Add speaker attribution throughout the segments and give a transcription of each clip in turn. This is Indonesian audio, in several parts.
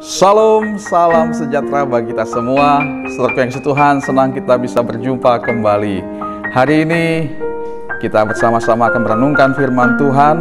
Speaker 1: Shalom, salam sejahtera bagi kita semua. Saudaraku yang Tuhan, senang kita bisa berjumpa kembali. Hari ini kita bersama-sama akan merenungkan firman Tuhan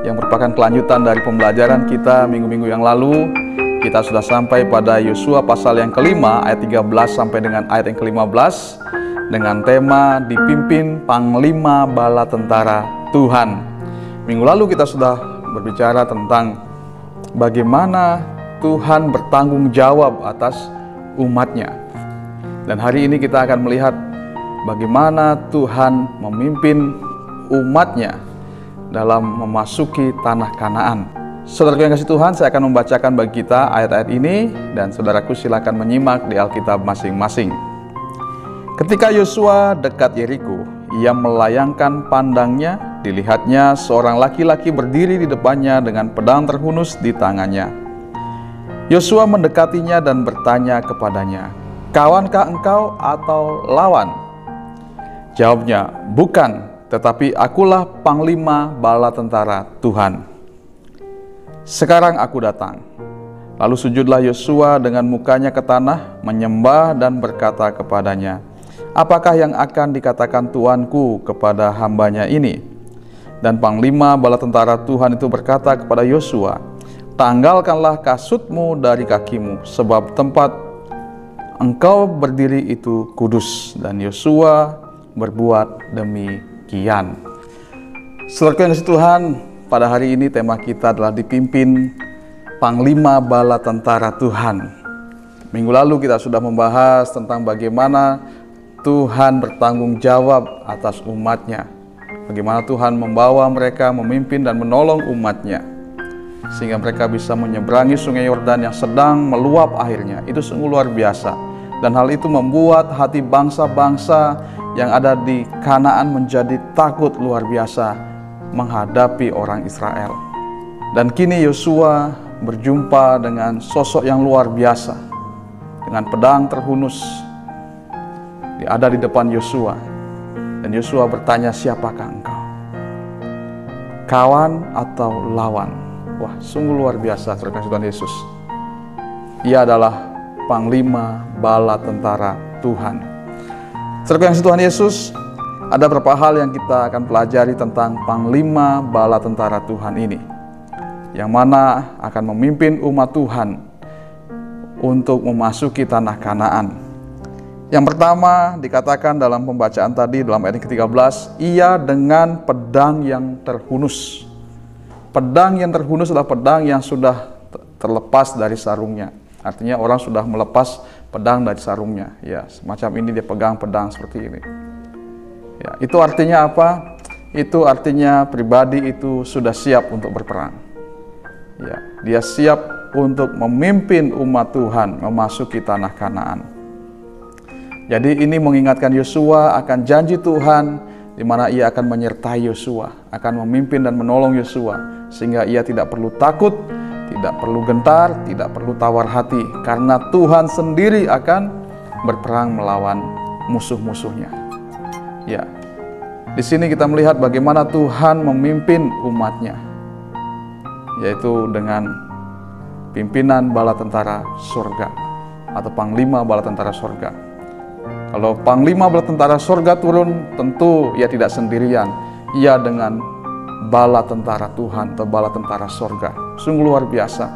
Speaker 1: yang merupakan kelanjutan dari pembelajaran kita minggu-minggu yang lalu. Kita sudah sampai pada Yosua pasal yang kelima, ayat 13 sampai dengan ayat yang ke-15 dengan tema dipimpin Panglima Bala Tentara Tuhan. Minggu lalu kita sudah berbicara tentang bagaimana Tuhan bertanggung jawab atas umatnya. Dan hari ini kita akan melihat bagaimana Tuhan memimpin umatnya dalam memasuki tanah Kanaan. Saudaraku yang kasih Tuhan, saya akan membacakan bagi kita ayat-ayat ini dan saudaraku silakan menyimak di Alkitab masing-masing. Ketika Yosua dekat Yeriko, ia melayangkan pandangnya, dilihatnya seorang laki-laki berdiri di depannya dengan pedang terhunus di tangannya. Yosua mendekatinya dan bertanya kepadanya, "Kawankah engkau atau lawan?" Jawabnya, "Bukan, tetapi akulah panglima bala tentara Tuhan. Sekarang aku datang." Lalu sujudlah Yosua dengan mukanya ke tanah, menyembah dan berkata kepadanya, "Apakah yang akan dikatakan tuanku kepada hambanya ini?" Dan panglima bala tentara Tuhan itu berkata kepada Yosua, "Tanggalkanlah kasutmu dari kakimu, sebab tempat engkau berdiri itu kudus." Dan Yosua berbuat demikian. Saudaraku yang kasih Tuhan, pada hari ini tema kita adalah dipimpin Panglima Bala Tentara Tuhan. Minggu lalu kita sudah membahas tentang bagaimana Tuhan bertanggung jawab atas umatnya. Bagaimana Tuhan membawa mereka memimpin dan menolong umatnya, sehingga mereka bisa menyeberangi sungai Yordan yang sedang meluap airnya. Itu sungguh luar biasa. Dan hal itu membuat hati bangsa-bangsa yang ada di Kanaan menjadi takut luar biasa menghadapi orang Israel. Dan kini Yosua berjumpa dengan sosok yang luar biasa. Dengan pedang terhunus, dia ada di depan Yosua. Dan Yosua bertanya, "Siapakah engkau? Kawan atau lawan?" Wah, sungguh luar biasa terkasih Tuhan Yesus. Ia adalah Panglima Bala Tentara Tuhan. Terkasih Tuhan Yesus, ada beberapa hal yang kita akan pelajari tentang Panglima Bala Tentara Tuhan ini, yang mana akan memimpin umat Tuhan untuk memasuki tanah Kanaan. Yang pertama dikatakan dalam pembacaan tadi dalam ayat ke-13, ia dengan pedang yang terhunus. Pedang yang terhunus adalah pedang yang sudah terlepas dari sarungnya. Artinya orang sudah melepas pedang dari sarungnya. Ya, semacam ini dia pegang pedang seperti ini. Ya, itu artinya apa? Itu artinya pribadi itu sudah siap untuk berperang. Ya, dia siap untuk memimpin umat Tuhan memasuki tanah Kanaan. Jadi ini mengingatkan Yosua akan janji Tuhan, di mana ia akan menyertai Yosua, akan memimpin dan menolong Yosua, sehingga ia tidak perlu takut, tidak perlu gentar, tidak perlu tawar hati, karena Tuhan sendiri akan berperang melawan musuh-musuhnya. Ya, di sini kita melihat bagaimana Tuhan memimpin umatnya, yaitu dengan pimpinan bala tentara surga atau panglima bala tentara surga. Kalau panglima bala tentara surga turun, tentu ia tidak sendirian. Ia dengan bala tentara Tuhan atau bala tentara surga. Sungguh luar biasa.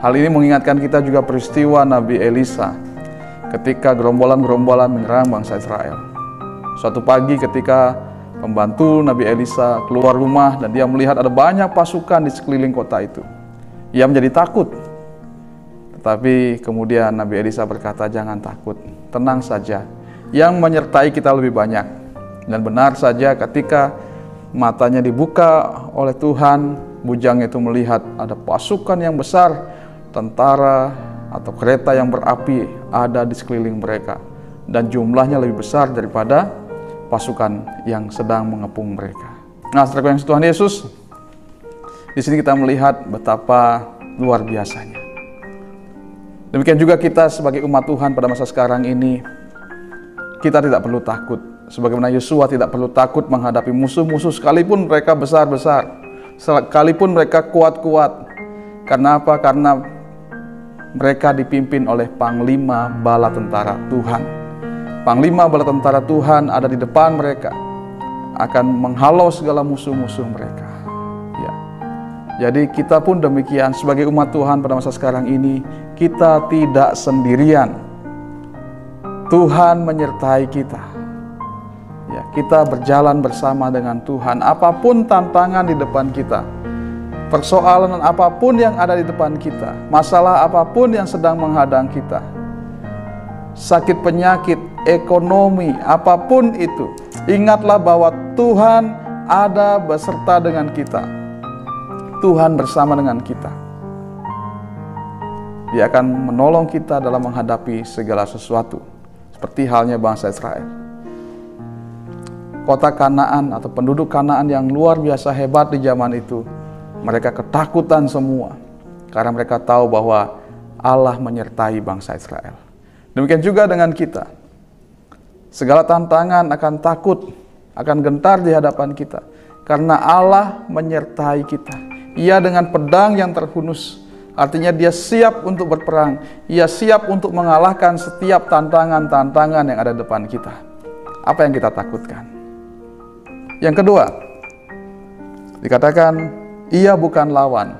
Speaker 1: Hal ini mengingatkan kita juga peristiwa Nabi Elisa ketika gerombolan-gerombolan menyerang bangsa Israel. Suatu pagi ketika pembantu Nabi Elisa keluar rumah dan dia melihat ada banyak pasukan di sekeliling kota itu, ia menjadi takut. Tetapi kemudian Nabi Elisa berkata, "Jangan takut, tenang saja. Yang menyertai kita lebih banyak." Dan benar saja ketika matanya dibuka oleh Tuhan, bujang itu melihat ada pasukan yang besar, tentara atau kereta yang berapi ada di sekeliling mereka. Dan jumlahnya lebih besar daripada pasukan yang sedang mengepung mereka. Nah, saudara yang Tuhan Yesus, di sini kita melihat betapa luar biasanya. Demikian juga kita sebagai umat Tuhan pada masa sekarang ini, kita tidak perlu takut. Sebagaimana Yosua tidak perlu takut menghadapi musuh-musuh sekalipun mereka besar-besar, sekalipun mereka kuat-kuat. Karena apa? Karena mereka dipimpin oleh Panglima Bala Tentara Tuhan. Panglima Bala Tentara Tuhan ada di depan mereka, akan menghalau segala musuh-musuh mereka. Ya. Jadi kita pun demikian, sebagai umat Tuhan pada masa sekarang ini, kita tidak sendirian. Tuhan menyertai kita. Ya, kita berjalan bersama dengan Tuhan. Apapun tantangan di depan kita, persoalan apapun yang ada di depan kita, masalah apapun yang sedang menghadang kita, sakit penyakit, ekonomi, apapun itu, ingatlah bahwa Tuhan ada beserta dengan kita. Tuhan bersama dengan kita. Dia akan menolong kita dalam menghadapi segala sesuatu, seperti halnya bangsa Israel. Kota Kanaan atau penduduk Kanaan yang luar biasa hebat di zaman itu, mereka ketakutan semua karena mereka tahu bahwa Allah menyertai bangsa Israel. Demikian juga dengan kita. Segala tantangan akan takut, akan gentar di hadapan kita karena Allah menyertai kita. Ia dengan pedang yang terhunus, artinya dia siap untuk berperang. Ia siap untuk mengalahkan setiap tantangan-tantangan yang ada di depan kita. Apa yang kita takutkan? Yang kedua, dikatakan ia bukan lawan,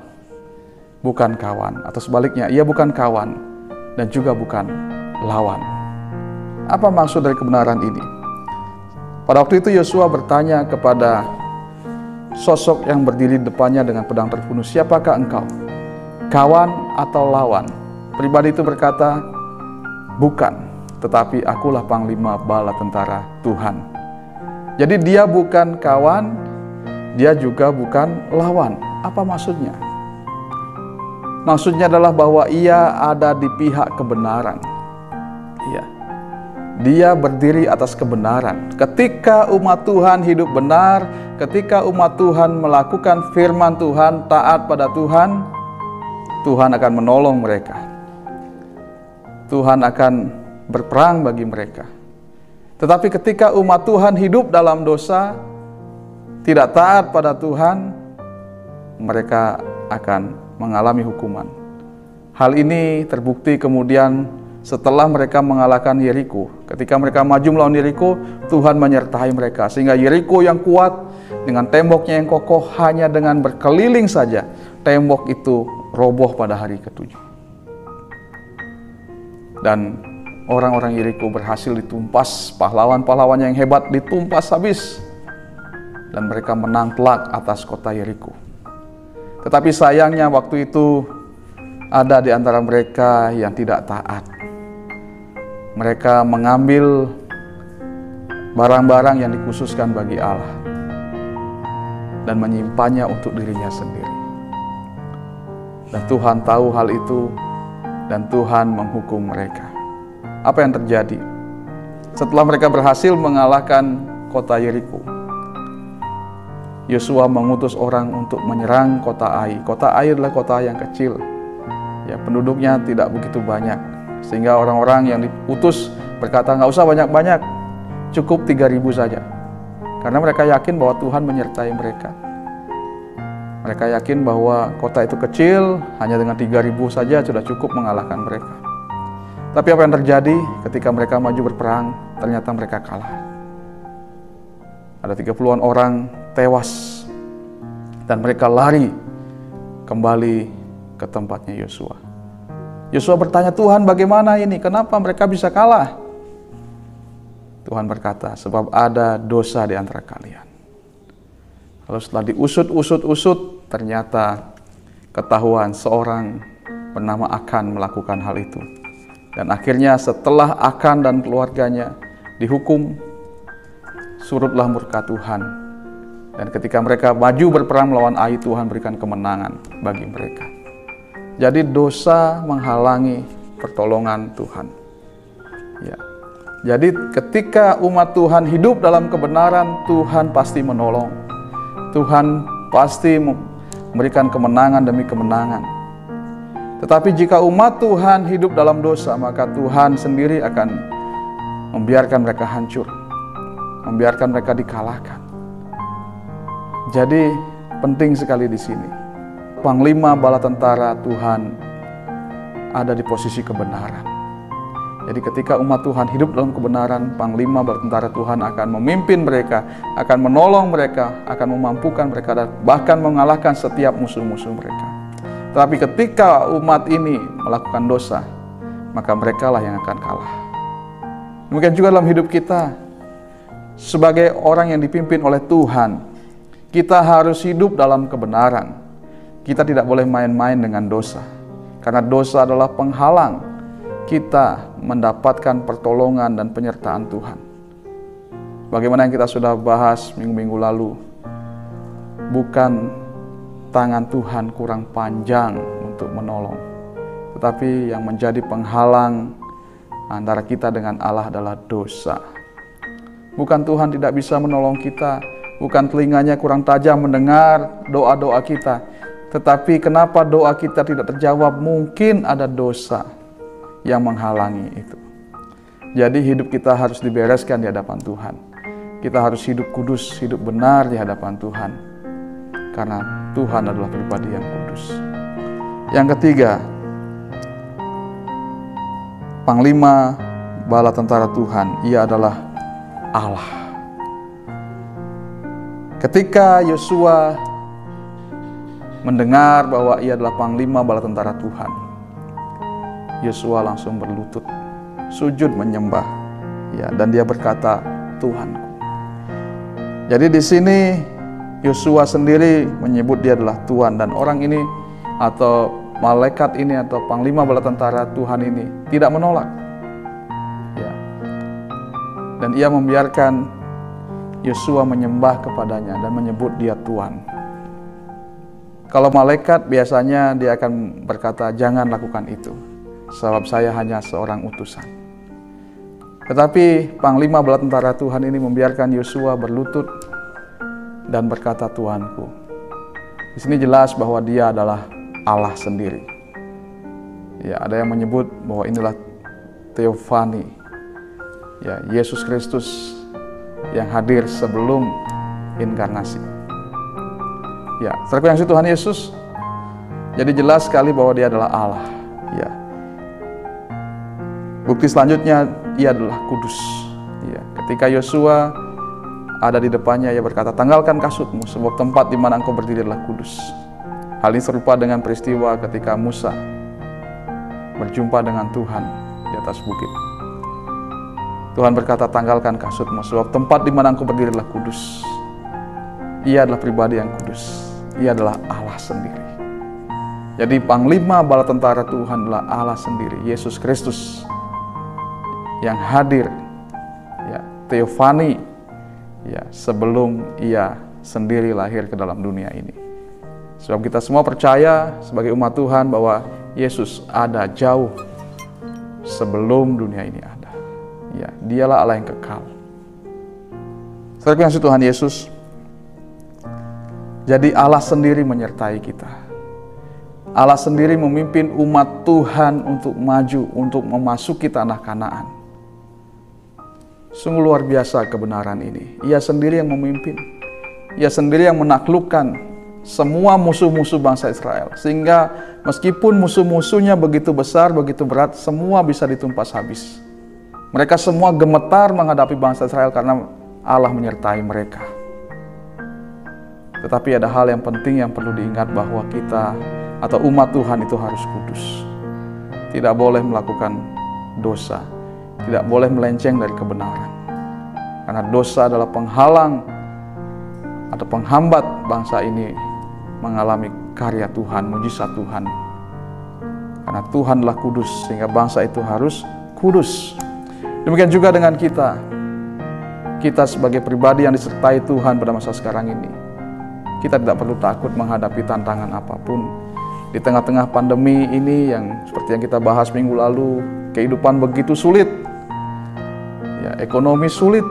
Speaker 1: bukan kawan, atau sebaliknya, ia bukan kawan dan juga bukan lawan. Apa maksud dari kebenaran ini? Pada waktu itu Yosua bertanya kepada sosok yang berdiri di depannya dengan pedang terhunus, siapakah engkau? Kawan atau lawan? Pribadi itu berkata, bukan, tetapi akulah Panglima Bala Tentara Tuhan. Jadi dia bukan kawan, dia juga bukan lawan. Apa maksudnya? Maksudnya adalah bahwa ia ada di pihak kebenaran. Iya. Dia berdiri atas kebenaran. Ketika umat Tuhan hidup benar, ketika umat Tuhan melakukan firman Tuhan, taat pada Tuhan, Tuhan akan menolong mereka. Tuhan akan berperang bagi mereka. Tetapi ketika umat Tuhan hidup dalam dosa, tidak taat pada Tuhan, mereka akan mengalami hukuman. Hal ini terbukti kemudian setelah mereka mengalahkan Yeriko. Ketika mereka maju melawan Yeriko, Tuhan menyertai mereka. Sehingga Yeriko yang kuat, dengan temboknya yang kokoh, hanya dengan berkeliling saja, tembok itu roboh pada hari ke-7. Dan orang-orang Yeriko berhasil ditumpas, pahlawan-pahlawan yang hebat ditumpas habis. Dan mereka menang telak atas kota Yeriko. Tetapi sayangnya waktu itu ada di antara mereka yang tidak taat. Mereka mengambil barang-barang yang dikhususkan bagi Allah dan menyimpannya untuk dirinya sendiri. Dan Tuhan tahu hal itu dan Tuhan menghukum mereka. Apa yang terjadi? Setelah mereka berhasil mengalahkan kota Yeriko, Yosua mengutus orang untuk menyerang kota Ai. Kota Ai adalah kota yang kecil, ya, penduduknya tidak begitu banyak, sehingga orang-orang yang diutus berkata, nggak usah banyak-banyak, cukup 3.000 saja, karena mereka yakin bahwa Tuhan menyertai mereka. Mereka yakin bahwa kota itu kecil, hanya dengan 3.000 saja sudah cukup mengalahkan mereka. Tapi apa yang terjadi ketika mereka maju berperang? Ternyata mereka kalah. Ada 30-an orang tewas dan mereka lari kembali ke tempatnya Yosua. Yosua bertanya, Tuhan bagaimana ini? Kenapa mereka bisa kalah? Tuhan berkata, sebab ada dosa di antara kalian. Lalu setelah diusut-usut, ternyata ketahuan seorang bernama Akan melakukan hal itu. Dan akhirnya setelah Akan dan keluarganya dihukum, surutlah murka Tuhan. Dan ketika mereka maju berperang melawan Ai, Tuhan berikan kemenangan bagi mereka. Jadi dosa menghalangi pertolongan Tuhan. Ya. Jadi ketika umat Tuhan hidup dalam kebenaran, Tuhan pasti menolong. Tuhan pasti memberikan kemenangan demi kemenangan. Tetapi jika umat Tuhan hidup dalam dosa, maka Tuhan sendiri akan membiarkan mereka hancur, membiarkan mereka dikalahkan. Jadi penting sekali di sini. Panglima bala tentara Tuhan ada di posisi kebenaran. Jadi ketika umat Tuhan hidup dalam kebenaran, panglima bala tentara Tuhan akan memimpin mereka, akan menolong mereka, akan memampukan mereka, dan bahkan mengalahkan setiap musuh-musuh mereka. Tapi ketika umat ini melakukan dosa, maka mereka lah yang akan kalah. Demikian juga dalam hidup kita, sebagai orang yang dipimpin oleh Tuhan, kita harus hidup dalam kebenaran. Kita tidak boleh main-main dengan dosa, karena dosa adalah penghalang kita mendapatkan pertolongan dan penyertaan Tuhan. Bagaimana yang kita sudah bahas minggu-minggu lalu, bukan tangan Tuhan kurang panjang untuk menolong, tetapi yang menjadi penghalang antara kita dengan Allah adalah dosa. Bukan Tuhan tidak bisa menolong kita, bukan telinganya kurang tajam mendengar doa-doa kita, tetapi kenapa doa kita tidak terjawab? Mungkin ada dosa yang menghalangi itu. Jadi hidup kita harus dibereskan di hadapan Tuhan. Kita harus hidup kudus, hidup benar di hadapan Tuhan, karena Tuhan adalah pribadi yang kudus. Yang ketiga, panglima bala tentara Tuhan, ia adalah Allah. Ketika Yosua mendengar bahwa ia adalah panglima bala tentara Tuhan, Yosua langsung berlutut, sujud menyembah, ya, dan dia berkata, Tuhanku. Jadi di sini Yosua sendiri menyebut dia adalah Tuhan, dan orang ini atau malaikat ini atau panglima bala tentara Tuhan ini tidak menolak, ya. Dan ia membiarkan Yosua menyembah kepadanya dan menyebut dia Tuhan. Kalau malaikat biasanya dia akan berkata, jangan lakukan itu, sebab saya hanya seorang utusan. Tetapi panglima bala tentara Tuhan ini membiarkan Yosua berlutut dan berkata, Tuhanku. Di sini jelas bahwa dia adalah Allah sendiri. Ya, ada yang menyebut bahwa inilah Theophany, ya, Yesus Kristus yang hadir sebelum inkarnasi. Ya, terkait Tuhan Yesus, jadi jelas sekali bahwa dia adalah Allah. Ya. Bukti selanjutnya, ia adalah kudus. Ya. Ketika Yosua ada di depannya, ia berkata, tanggalkan kasutmu, sebab tempat di mana engkau berdiri adalah kudus. Hal ini serupa dengan peristiwa ketika Musa berjumpa dengan Tuhan di atas bukit. Tuhan berkata, tanggalkan kasutmu, sebab tempat di mana engkau berdiri adalah kudus. Ia adalah pribadi yang kudus. Ia adalah Allah sendiri. Jadi panglima bala tentara Tuhan adalah Allah sendiri, Yesus Kristus, yang hadir, ya, Theophany, ya, sebelum ia sendiri lahir ke dalam dunia ini. Sebab kita semua percaya sebagai umat Tuhan bahwa Yesus ada jauh sebelum dunia ini ada. Ya, dialah Allah yang kekal. Saudara yang Tuhan Yesus, jadi Allah sendiri menyertai kita. Allah sendiri memimpin umat Tuhan untuk maju, untuk memasuki tanah Kanaan. Sungguh luar biasa kebenaran ini. Ia sendiri yang memimpin. Ia sendiri yang menaklukkan semua musuh-musuh bangsa Israel. Sehingga meskipun musuh-musuhnya begitu besar, begitu berat, semua bisa ditumpas habis. Mereka semua gemetar menghadapi bangsa Israel karena Allah menyertai mereka. Tetapi ada hal yang penting yang perlu diingat, bahwa kita atau umat Tuhan itu harus kudus. Tidak boleh melakukan dosa. Tidak boleh melenceng dari kebenaran. Karena dosa adalah penghalang atau penghambat bangsa ini mengalami karya Tuhan, mujizat Tuhan. Karena Tuhan adalah kudus, sehingga bangsa itu harus kudus. Demikian juga dengan kita. Kita sebagai pribadi yang disertai Tuhan pada masa sekarang ini, kita tidak perlu takut menghadapi tantangan apapun. Di tengah-tengah pandemi ini yang seperti yang kita bahas minggu lalu, kehidupan begitu sulit. Ya, ekonomi sulit,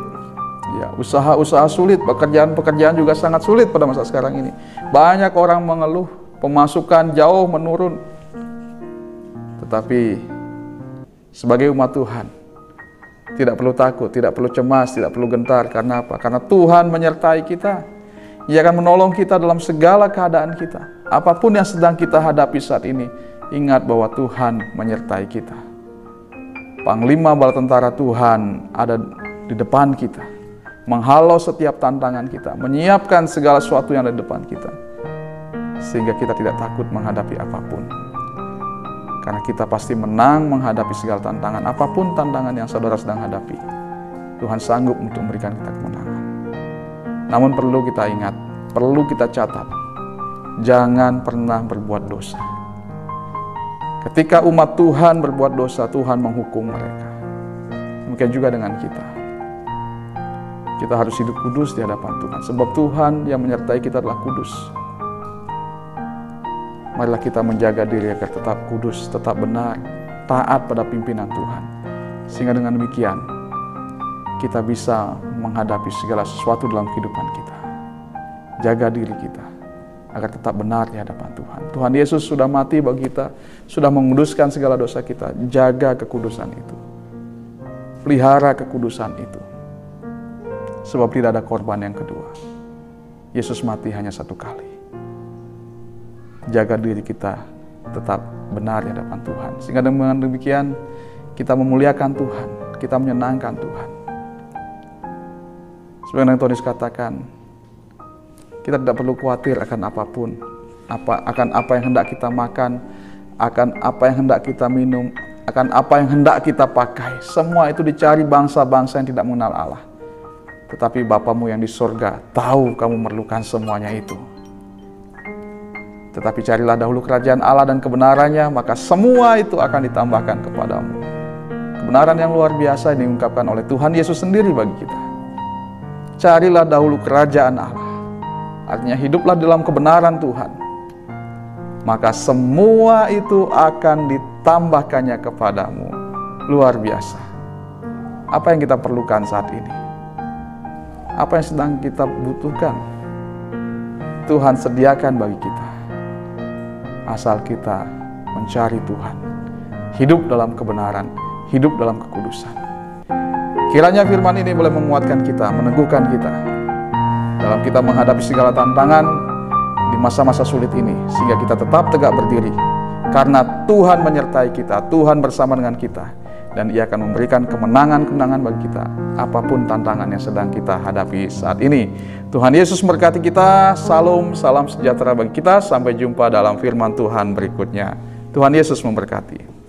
Speaker 1: ya, usaha-usaha sulit, pekerjaan-pekerjaan juga sangat sulit pada masa sekarang ini. Banyak orang mengeluh, pemasukan jauh menurun. Tetapi sebagai umat Tuhan, tidak perlu takut, tidak perlu cemas, tidak perlu gentar. Karena apa? Karena Tuhan menyertai kita. Ia akan menolong kita dalam segala keadaan kita. Apapun yang sedang kita hadapi saat ini, ingat bahwa Tuhan menyertai kita. Panglima bala tentara Tuhan ada di depan kita, menghalau setiap tantangan kita, menyiapkan segala sesuatu yang ada di depan kita, sehingga kita tidak takut menghadapi apapun. Karena kita pasti menang menghadapi segala tantangan, apapun tantangan yang saudara sedang hadapi. Tuhan sanggup untuk memberikan kita kemenangan. Namun perlu kita ingat, perlu kita catat, jangan pernah berbuat dosa. Ketika umat Tuhan berbuat dosa, Tuhan menghukum mereka. Demikian juga dengan kita. Kita harus hidup kudus di hadapan Tuhan, sebab Tuhan yang menyertai kita adalah kudus. Marilah kita menjaga diri agar tetap kudus, tetap benar, taat pada pimpinan Tuhan. Sehingga dengan demikian, kita bisa menghadapi segala sesuatu dalam kehidupan kita. Jaga diri kita agar tetap benar di hadapan Tuhan. Tuhan Yesus sudah mati bagi kita, sudah menguduskan segala dosa kita. Jaga kekudusan itu. Pelihara kekudusan itu. Sebab tidak ada korban yang kedua. Yesus mati hanya satu kali. Jaga diri kita tetap benar di hadapan Tuhan. Sehingga dengan demikian kita memuliakan Tuhan, kita menyenangkan Tuhan. Sebenarnya Tuhan Yesus katakan, kita tidak perlu khawatir akan apapun, akan apa yang hendak kita makan, akan apa yang hendak kita minum, akan apa yang hendak kita pakai. Semua itu dicari bangsa-bangsa yang tidak mengenal Allah. Tetapi Bapamu yang di sorga tahu kamu memerlukan semuanya itu. Tetapi carilah dahulu kerajaan Allah dan kebenarannya, maka semua itu akan ditambahkan kepadamu. Kebenaran yang luar biasa yang diungkapkan oleh Tuhan Yesus sendiri bagi kita. Carilah dahulu kerajaan Allah. Artinya hiduplah dalam kebenaran Tuhan. Maka semua itu akan ditambahkannya kepadamu. Luar biasa. Apa yang kita perlukan saat ini? Apa yang sedang kita butuhkan? Tuhan sediakan bagi kita. Asal kita mencari Tuhan, hidup dalam kebenaran, hidup dalam kekudusan. Kiranya firman ini boleh menguatkan kita, meneguhkan kita dalam kita menghadapi segala tantangan di masa-masa sulit ini, sehingga kita tetap tegak berdiri. Karena Tuhan menyertai kita, Tuhan bersama dengan kita, dan Ia akan memberikan kemenangan-kemenangan bagi kita, apapun tantangan yang sedang kita hadapi saat ini. Tuhan Yesus memberkati kita. Salam, salam sejahtera bagi kita. Sampai jumpa dalam firman Tuhan berikutnya. Tuhan Yesus memberkati.